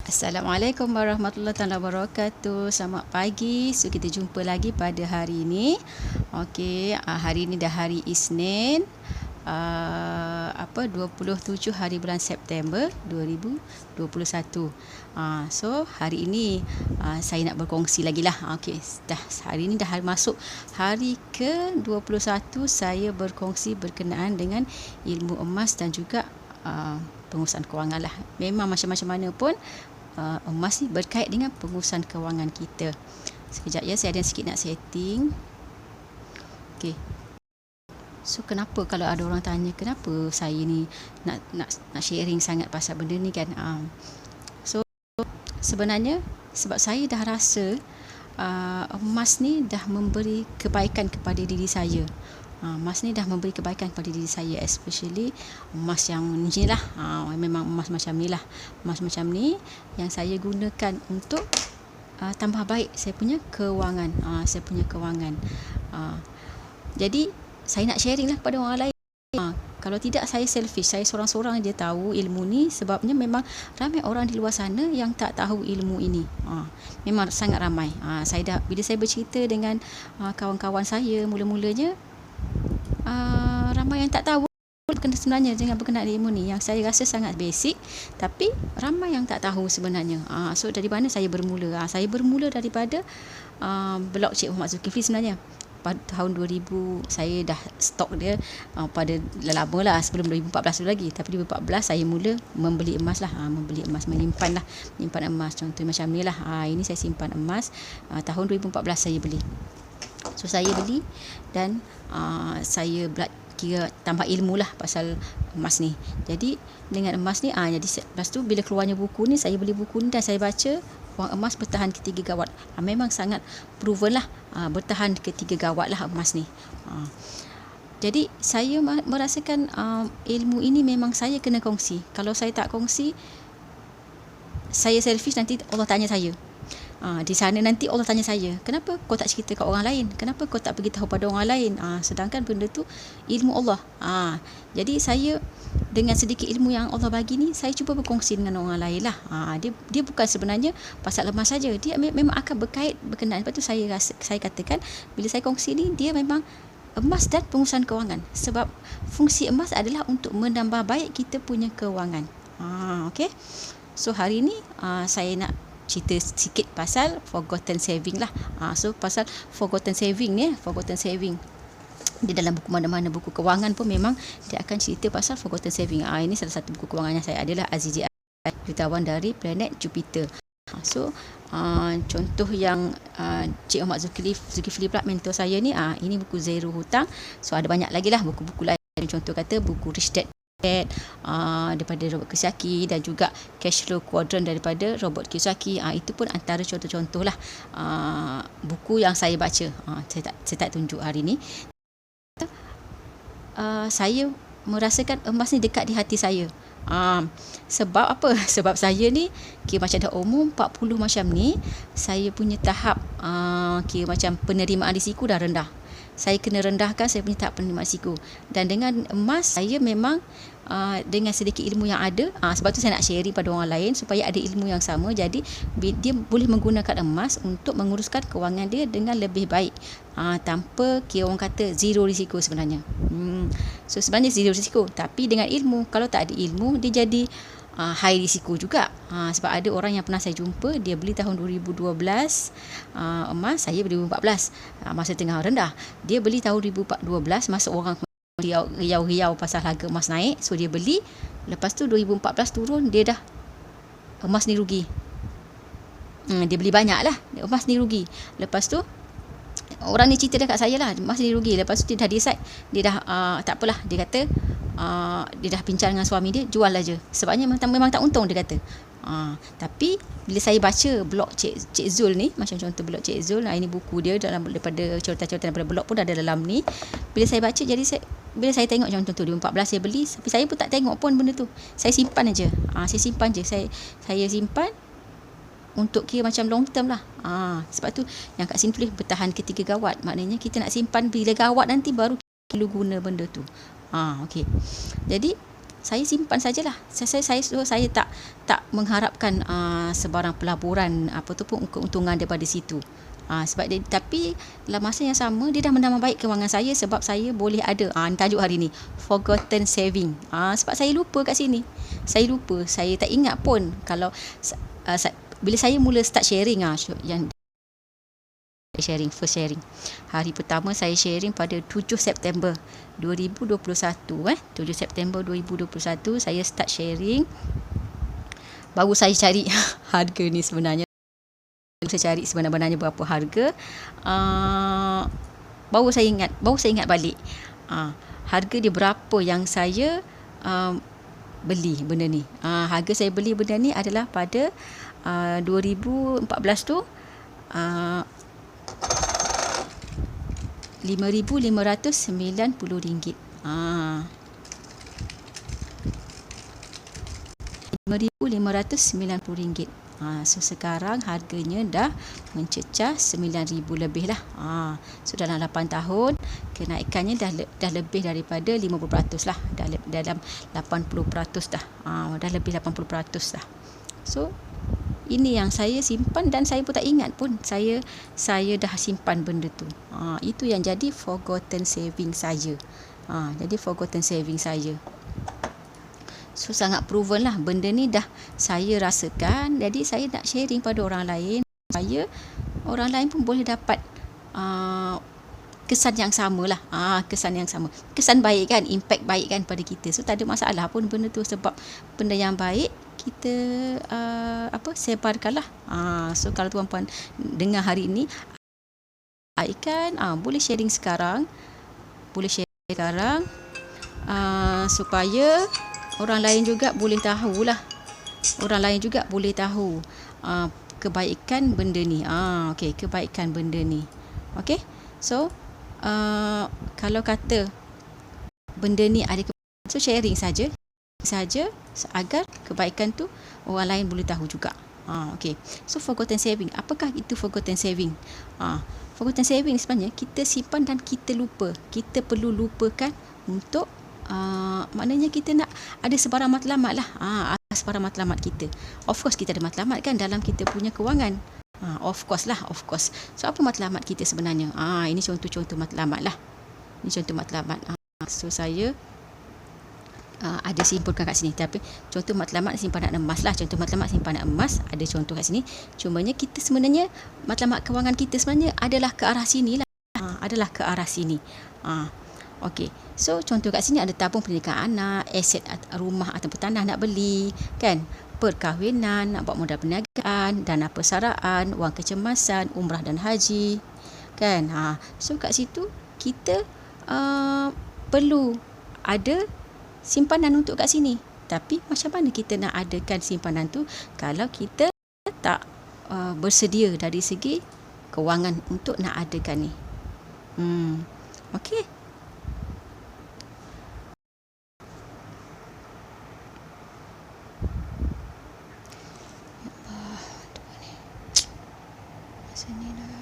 Assalamualaikum warahmatullahi wabarakatuh. Selamat pagi. So kita jumpa lagi pada hari ini. Okey, hari ini dah hari Isnin. 27 hari bulan September 2021. So hari ini saya nak berkongsi lagi lah. Okey, hari ini dah masuk hari ke-21 saya berkongsi berkenaan dengan ilmu emas dan juga pengurusan kewangan lah. Memang macam-macam mana pun emas ni berkait dengan pengurusan kewangan kita. Sekejap ya, saya ada sikit nak setting. Okey. So kenapa kalau ada orang tanya kenapa saya ni nak sharing sangat pasal benda ni kan? So sebenarnya sebab saya dah rasa emas ni dah memberi kebaikan kepada diri saya. Emas ni dah memberi kebaikan kepada diri saya, especially emas yang ni lah. Memang emas macam ni lah. Emas macam ni yang saya gunakan untuk tambah baik saya punya kewangan. Jadi saya nak sharing lah kepada orang lain. Kalau tidak saya selfish, saya seorang-seorang je tahu ilmu ni, sebabnya memang ramai orang di luar sana yang tak tahu ilmu ini. Memang sangat ramai. Bila saya bercerita dengan kawan-kawan saya mula-mulanya, ramai yang tak tahu sebenarnya dengan berkenaan ilmu ni, yang saya rasa sangat basic, tapi ramai yang tak tahu sebenarnya. So dari mana saya bermula? Saya bermula daripada blog Cik Muhammad Zulkifli sebenarnya. Pada tahun 2000 saya dah stok dia pada lama lah, sebelum 2014 dulu lagi. Tapi 2014 saya mula membeli emas lah, menyimpan emas. Contoh macam ni lah, ini saya simpan emas tahun 2014 saya beli. So saya beli dan saya kira tambah ilmu lah pasal emas ni. Jadi dengan emas ni jadi lepas tu bila keluarnya buku ni, saya beli buku ni dan saya baca wang emas bertahan ke 3 gawat. Memang sangat proven lah, bertahan ke 3 gawat lah emas ni. Jadi saya merasakan ilmu ini memang saya kena kongsi. Kalau saya tak kongsi, saya selfish, nanti Allah tanya saya. Di sana nanti Allah tanya saya, kenapa kau tak cerita kat orang lain? Kenapa kau tak beritahu pada orang lain? Sedangkan benda tu ilmu Allah. Jadi saya dengan sedikit ilmu yang Allah bagi ni, saya cuba berkongsi dengan orang lain lah. Dia bukan sebenarnya pasal emas saja, dia memang akan berkenaan. Lepas tu saya katakan, bila saya kongsi ni, dia memang emas dan pengurusan kewangan. Sebab fungsi emas adalah untuk menambah baik kita punya kewangan. Okay. So hari ni saya nak cerita sikit pasal forgotten saving lah. So pasal forgotten saving ni, di dalam buku mana-mana, buku kewangan pun memang dia akan cerita pasal forgotten saving. Ini salah satu buku kewangan yang saya adalah Azizi, jutawan dari planet Jupiter. So contoh yang Cik Muhammad Zulkifli pula mentor saya ni, ini buku Zero Hutang. So ada banyak lagi lah buku-buku lain. Contoh kata buku Rich Dad daripada Robert Kiyosaki, dan juga Cash Flow Quadrant daripada Robert Kiyosaki. Itu pun antara contoh-contoh lah buku yang saya baca. Saya tak tunjuk hari ni. Saya merasakan emas ni dekat di hati saya. Sebab apa? Sebab saya ni kira macam dah umur 40 macam ni, saya punya tahap kira macam penerimaan risiko dah rendah. Saya kena rendahkan saya punya tahap penerimaan risiko. Dan dengan emas, saya memang dengan sedikit ilmu yang ada, sebab tu saya nak sharing pada orang lain supaya ada ilmu yang sama. Jadi dia boleh menggunakan emas untuk menguruskan kewangan dia dengan lebih baik, tanpa kira orang kata zero risiko sebenarnya. So sebenarnya zero risiko, tapi dengan ilmu. Kalau tak ada ilmu, dia jadi high risiko juga. Sebab ada orang yang pernah saya jumpa, dia beli tahun 2012 emas, saya beli 2014 masa tengah rendah. Dia beli tahun 2012 masa orang riau-riau pasal harga emas naik. So dia beli, lepas tu 2014 turun, dia dah emas ni rugi. Dia beli banyak lah, emas ni rugi. Lepas tu orang ni cerita dekat saya lah, emas ni rugi. Lepas tu dia dah decide, dia dah tak apalah, dia kata dia dah bincang dengan suami dia, jual aja. Sebabnya memang tak untung, dia kata. Tapi bila saya baca blog Cik Zul ni, macam contoh blog Cik Zul, ini buku dia daripada cerita-cerita daripada blog pun ada dalam ni. Bila saya baca, jadi bila saya tengok contoh tu 2014 saya beli, tapi saya pun tak tengok pun benda tu. Saya simpan aja. Saya simpan untuk kira macam long term lah. Sebab tu yang kat sini tulis bertahan ke 3 gawat. Maknanya kita nak simpan bila gawat nanti baru kita guna benda tu. Okey. Jadi saya simpan sajalah. Saya tak mengharapkan sebarang pelaburan apa tu pun keuntungan daripada situ. Sebab dia, tapi dalam masa yang sama dia dah menambah baik kewangan saya sebab saya boleh ada tajuk hari ni, forgotten saving. Sebab saya lupa kat sini. Saya tak ingat pun kalau bila saya mula start sharing yang first sharing. Hari pertama saya sharing pada 7 September 2021 7 September 2021 saya start sharing. Baru saya cari harga ni sebenarnya. Saya cari sebenarnya berapa harga. Baru saya ingat balik. Harga dia berapa yang saya beli benda ni. Harga saya beli benda ni adalah pada 2014 tu RM5,590. RM5,590. So sekarang harganya dah mencecah RM9,000 lebih lah. So dalam 8 tahun kenaikannya dah lebih daripada 50% lah. Dalam 80% dah. Dah lebih 80% dah. So ini yang saya simpan dan saya pun tak ingat pun saya dah simpan benda tu. Itu yang jadi forgotten saving saya. Jadi forgotten saving saya. So sangat proven lah benda ni dah saya rasakan. Jadi saya nak sharing pada orang lain supaya orang lain pun boleh dapat kesan yang sama lah. Kesan yang sama. Kesan baik kan, impact baik kan pada kita. So tak ada masalah pun benda tu sebab benda yang baik kita sebarkan lah. So kalau tuan-puan dengar hari ini kan boleh sharing sekarang. Supaya orang lain juga boleh tahu lah. Kebaikan benda ni. Okey, kebaikan benda ni. Okey. So kalau kata benda ni ada so sharing saja agar kebaikan tu orang lain boleh tahu juga. Okey. So forgotten saving. Apakah itu forgotten saving? Forgotten saving sebenarnya kita simpan dan kita lupa. Kita perlu lupakan untuk maknanya kita nak ada sebarang matlamat lah. Sebarang matlamat kita. Of course kita ada matlamat kan dalam kita punya kewangan. Of course. So apa matlamat kita sebenarnya? Ini contoh-contoh matlamat lah. So saya ada simpulkan kat sini. Tapi contoh matlamat simpanan emas lah. Contoh matlamat simpanan emas ada contoh kat sini. Cumanya kita sebenarnya matlamat kewangan kita sebenarnya adalah ke arah sini lah. Okey. So contoh kat sini ada tabung pendidikan anak, aset rumah ataupun tanah nak beli, kan? Perkahwinan, nak buat modal perniagaan, dana persaraan, wang kecemasan, umrah dan haji, kan? So kat situ kita perlu ada simpanan untuk kat sini. Tapi macam mana kita nak adakan simpanan tu kalau kita tak bersedia dari segi kewangan untuk nak adakan ni? Okey. Sini dah.